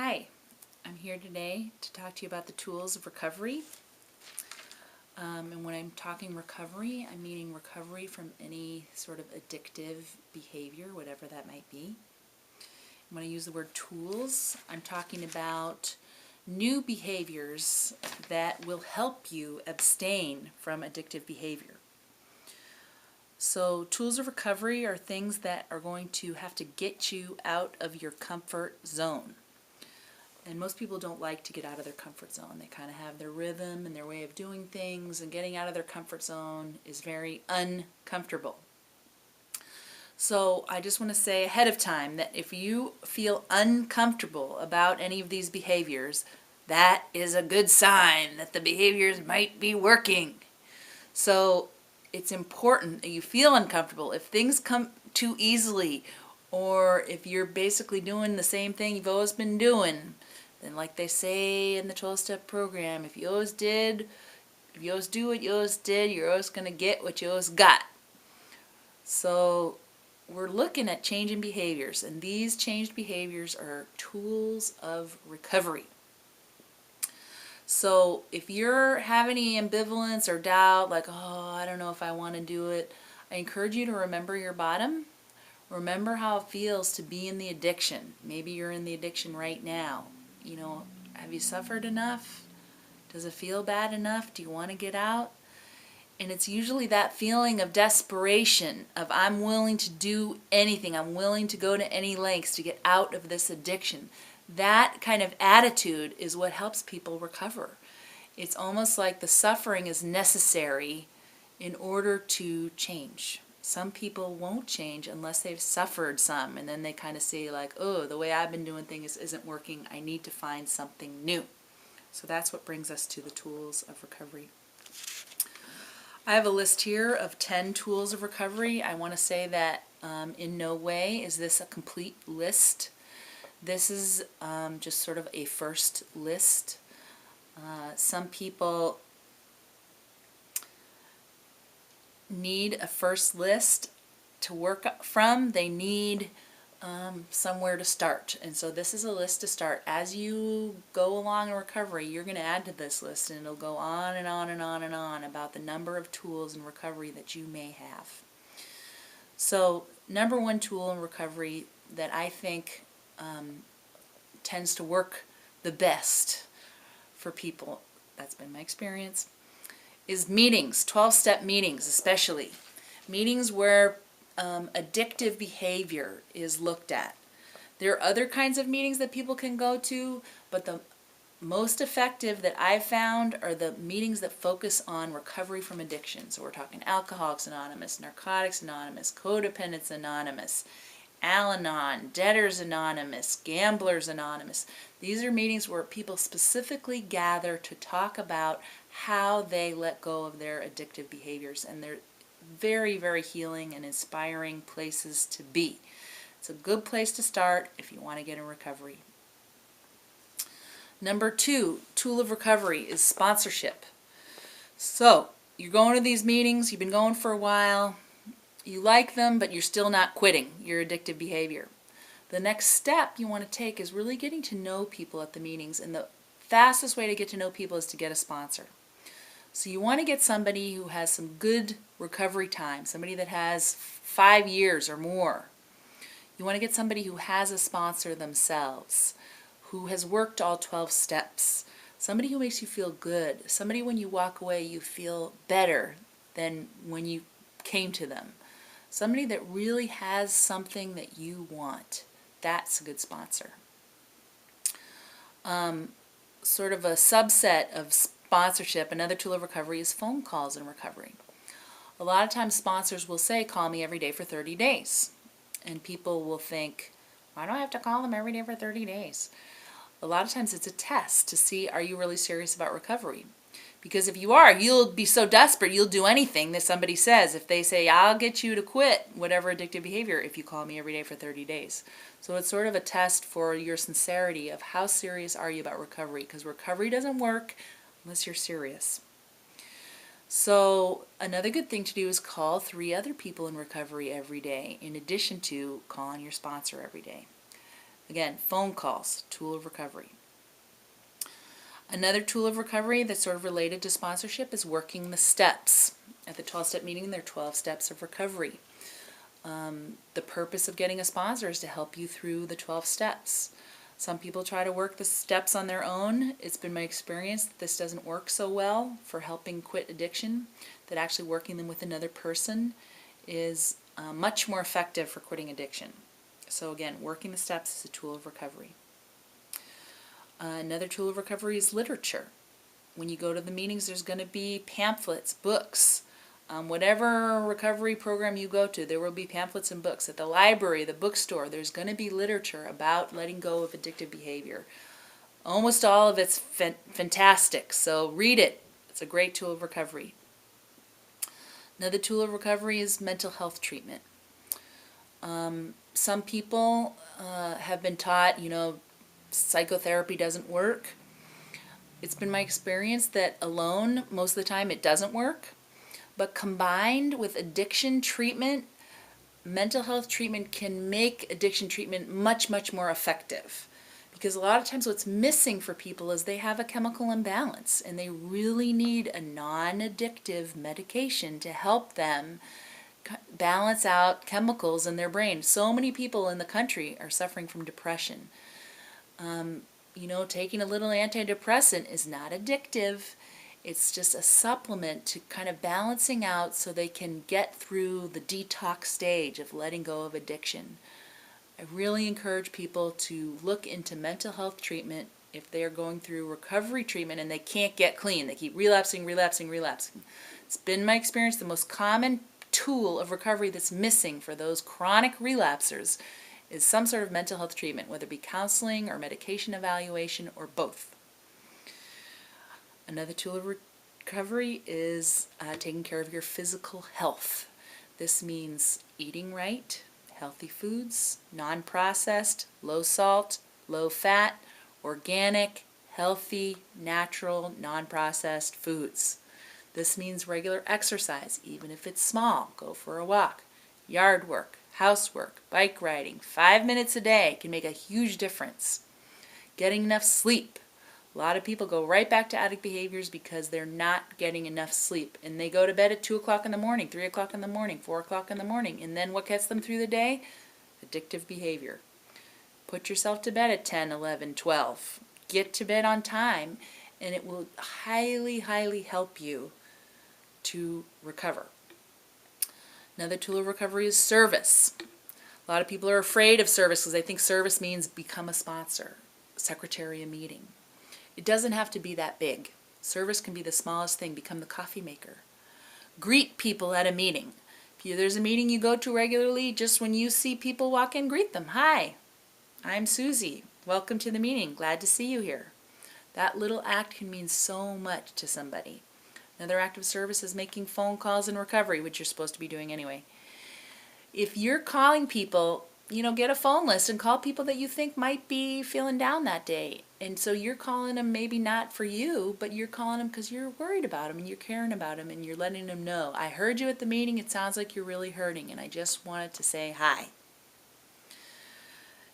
Hi, I'm here today to talk to you about the tools of recovery. And when I'm talking recovery, I'm meaning recovery from any sort of addictive behavior, whatever that might be. And when I use the word tools, I'm talking about new behaviors that will help you abstain from addictive behavior. So tools of recovery are things that are going to have to get you out of your comfort zone. And most people don't like to get out of their comfort zone. They kind of have their rhythm and their way of doing things, and getting out of their comfort zone is very uncomfortable. So I just want to say ahead of time that if you feel uncomfortable about any of these behaviors, that is a good sign that the behaviors might be working. So it's important that you feel uncomfortable. If things come too easily, or if you're basically doing the same thing you've always been doing, then like they say in the 12-step program, if you always do what you always did, you're always going to get what you always got. So we're looking at changing behaviors, and these changed behaviors are tools of recovery. So if you're having any ambivalence or doubt, like, oh, I don't know if I want to do it, I encourage you to remember your bottom. Remember how it feels to be in the addiction. Maybe you're in the addiction right now. Have you suffered enough? Does it feel bad enough? Do you want to get out? And it's usually that feeling of desperation, of I'm willing to do anything, I'm willing to go to any lengths to get out of this addiction. That kind of attitude is what helps people recover. It's almost like the suffering is necessary in order to change. Some people won't change unless they've suffered some, and then they kind of say like, oh, the way I've been doing things isn't working, I need to find something new. So that's what brings us to the tools of recovery. I have a list here of 10 tools of recovery. I want to say that in no way is this a complete list. This is just sort of a first list. Some people need a first list to work from. They need somewhere to start. And so this is a list to start. As you go along in recovery, you're going to add to this list, and it'll go on and on and on and on about the number of tools in recovery that you may have. So number one tool in recovery that I think tends to work the best for people, that's been my experience, is meetings, 12-step meetings especially. Meetings where addictive behavior is looked at. There are other kinds of meetings that people can go to, but the most effective that I've found are the meetings that focus on recovery from addiction. So we're talking Alcoholics Anonymous, Narcotics Anonymous, Codependents Anonymous, Al-Anon, Debtors Anonymous, Gamblers Anonymous. These are meetings where people specifically gather to talk about how they let go of their addictive behaviors, and they're very, very healing and inspiring places to be. It's a good place to start if you want to get in recovery. Number two, tool of recovery is sponsorship. So you're going to these meetings, you've been going for a while, you like them, but you're still not quitting your addictive behavior. The next step you want to take is really getting to know people at the meetings, and the fastest way to get to know people is to get a sponsor. So you want to get somebody who has some good recovery time, somebody that has 5 years or more. You want to get somebody who has a sponsor themselves, who has worked all 12 steps, somebody who makes you feel good, somebody when you walk away you feel better than when you came to them, somebody that really has something that you want. That's a good sponsor. Sort of a subset of sponsorship, another tool of recovery is phone calls in recovery. A lot of times sponsors will say, call me every day for 30 days. And people will think, why do I have to call them every day for 30 days? A lot of times it's a test to see, are you really serious about recovery? Because if you are, you'll be so desperate, you'll do anything that somebody says. If they say, I'll get you to quit whatever addictive behavior if you call me every day for 30 days. So it's sort of a test for your sincerity of how serious are you about recovery, because recovery doesn't work unless you're serious. So another good thing to do is call 3 other people in recovery every day, in addition to calling your sponsor every day. Again, phone calls, tool of recovery. Another tool of recovery that's sort of related to sponsorship is working the steps. At the 12-step meeting, there are 12 steps of recovery. The purpose of getting a sponsor is to help you through the 12 steps. Some people try to work the steps on their own. It's been my experience that this doesn't work so well for helping quit addiction, that actually working them with another person is much more effective for quitting addiction. So again, working the steps is a tool of recovery. Another tool of recovery is literature. When you go to the meetings, there's going to be pamphlets, books. Whatever recovery program you go to, there will be pamphlets and books. At the library, the bookstore, there's going to be literature about letting go of addictive behavior. Almost all of it's fantastic, so read it. It's a great tool of recovery. Another tool of recovery is mental health treatment. Some people have been taught, psychotherapy doesn't work. It's been my experience that alone, most of the time, it doesn't work. But combined with addiction treatment, mental health treatment can make addiction treatment much, much more effective. Because a lot of times what's missing for people is they have a chemical imbalance and they really need a non-addictive medication to help them balance out chemicals in their brain. So many people in the country are suffering from depression. Taking a little antidepressant is not addictive. It's just a supplement to kind of balancing out so they can get through the detox stage of letting go of addiction. I really encourage people to look into mental health treatment if they are going through recovery treatment and they can't get clean. They keep relapsing. It's been my experience the most common tool of recovery that's missing for those chronic relapsers is some sort of mental health treatment, whether it be counseling or medication evaluation or both. Another tool of recovery is taking care of your physical health. This means eating right, healthy foods, non-processed, low salt, low fat, organic, healthy, natural, non-processed foods. This means regular exercise, even if it's small. Go for a walk. Yard work, housework, bike riding, 5 minutes a day can make a huge difference. Getting enough sleep. A lot of people go right back to addict behaviors because they're not getting enough sleep. And they go to bed at 2 o'clock in the morning, 3 o'clock in the morning, 4 o'clock in the morning. And then what gets them through the day? Addictive behavior. Put yourself to bed at 10, 11, 12. Get to bed on time, and it will highly, highly help you to recover. Another tool of recovery is service. A lot of people are afraid of service because they think service means become a sponsor, secretary a meeting. It doesn't have to be that big. Service can be the smallest thing. Become the coffee maker. Greet people at a meeting. If there's a meeting you go to regularly, just when you see people walk in, greet them. Hi, I'm Susie. Welcome to the meeting. Glad to see you here. That little act can mean so much to somebody. Another act of service is making phone calls in recovery, which you're supposed to be doing anyway. If you're calling people, get a phone list and call people that you think might be feeling down that day. And so you're calling them maybe not for you, but you're calling them because you're worried about them and you're caring about them and you're letting them know, I heard you at the meeting, it sounds like you're really hurting and I just wanted to say hi.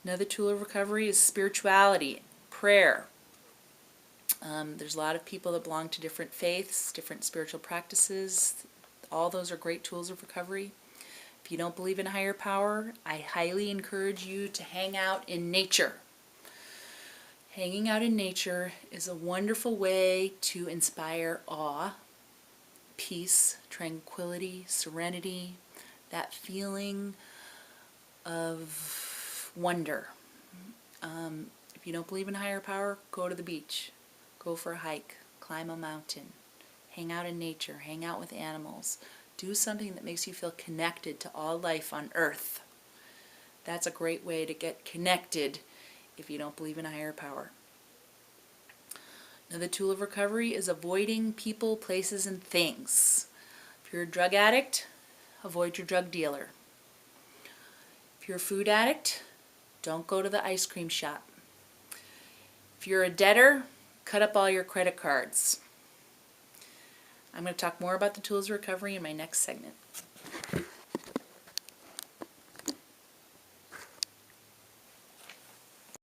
Another tool of recovery is spirituality, prayer. There's a lot of people that belong to different faiths, different spiritual practices. All those are great tools of recovery. If you don't believe in higher power, I highly encourage you to hang out in nature. Hanging out in nature is a wonderful way to inspire awe, peace, tranquility, serenity, that feeling of wonder. If you don't believe in higher power, go to the beach. Go for a hike, climb a mountain, hang out in nature, hang out with animals. Do something that makes you feel connected to all life on earth. That's a great way to get connected if you don't believe in a higher power. Another tool of recovery is avoiding people, places, and things. If you're a drug addict, avoid your drug dealer. If you're a food addict, don't go to the ice cream shop. If you're a debtor, cut up all your credit cards. I'm going to talk more about the tools of recovery in my next segment.